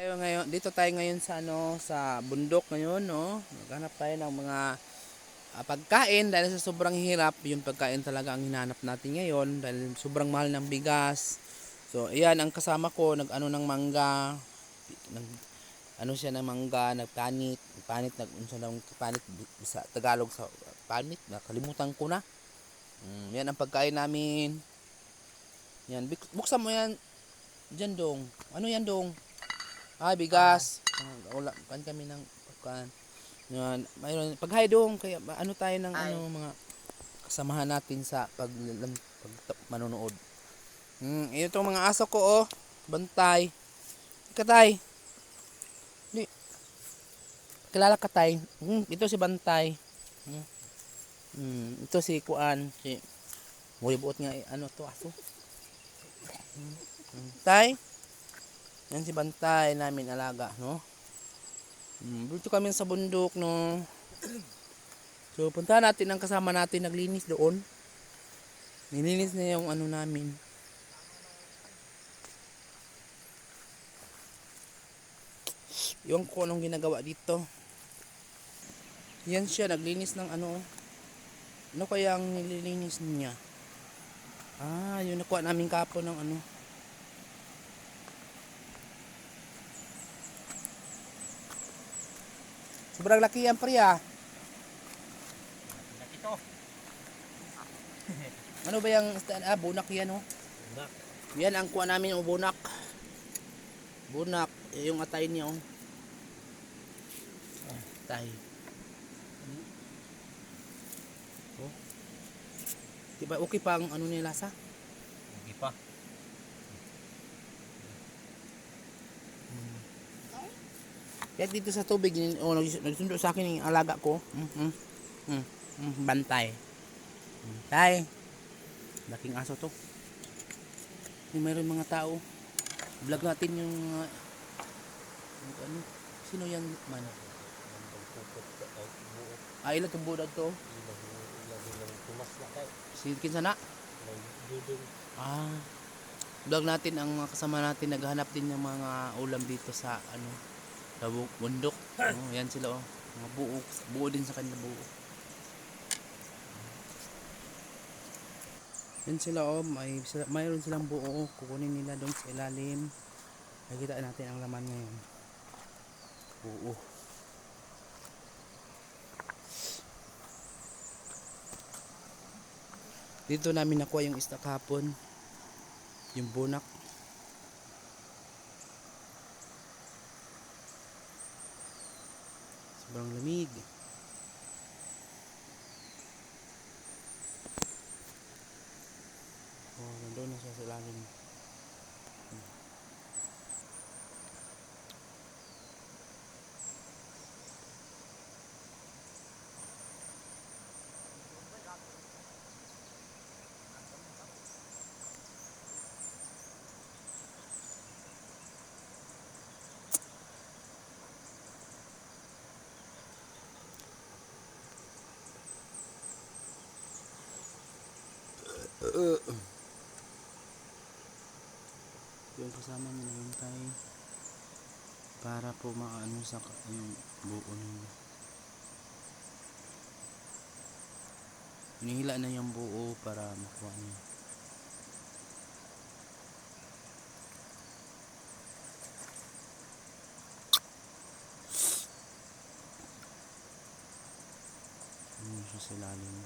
Dito tayo ngayon sa sa bundok ngayon, no. Naghanap tayo ng mga pagkain dahil sa sobrang hirap, yung pagkain talaga ang hinanap natin ngayon dahil sobrang mahal ng bigas. So, ayan ang kasama ko, nag-ano ng mangga, nag ano siya ng mangga, nagpanit, nag-unsa ng panit sa Tagalog sa panit, nakalimutan ko na. Yan ang pagkain namin. Yan, buksan mo yan diyan dong. Ano yan dong? Ay, bigas. Wala kan kami ng kan. Yan, mayroon pag dong kaya ano tayo ng mga kasamahan natin sa manonood. Ito mga aso ko oh, bantay. Katay. Di kilala Katay. Ito si Bantay. Ito si Kuan, si Boy buot nga ano to aso. Tay. Yan si Bantay namin alaga, no? Dito kami sa bundok, no? So, punta natin ang kasama natin naglinis doon. Nilinis na yung ano namin. Yung kung anong ginagawa dito. Yan siya, naglinis ng ano. Ano kaya ang nililinis niya? Yung nakuha namin kapo ng ano. Sobrang laki yan, priya. Laki to. Ano ba yung bunak yan, oh? Bunak. Yan ang kuha namin, oh, bunak. Bunak, yung atay niya, oh. Atay. Oh. Diba okay pa ang ano niya lasa? Okay pa. Kaya dito sa tubig, nagsundo sa akin yung alaga ko. Bantay. Tay. Laking aso to. Yung mayroon mga tao. Vlog natin yung ano. Sino yan man? Ilan itong budag to? Silkin sana? Vlog natin ang mga kasama natin. Naghahanap din ng mga ulam dito sa ano, sa bundok. Yan sila oh. Mga buo din sa kanila buo. Yan sila oh, mayroon silang buo, kukunin nila doon sa ilalim. Nakita natin ang laman ngayon. Buo. Dito namin nakuha yung isda kahapon. Yung bunak. Sobrang lamig. Nandun na siya sa ilalim. Yung kasama niya namuntay para po maano sa yung buo niya. Hinihila na yung buo para makuha niya. Siya sa ilalim.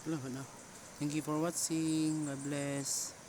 Wala na. Thank you for watching. God bless.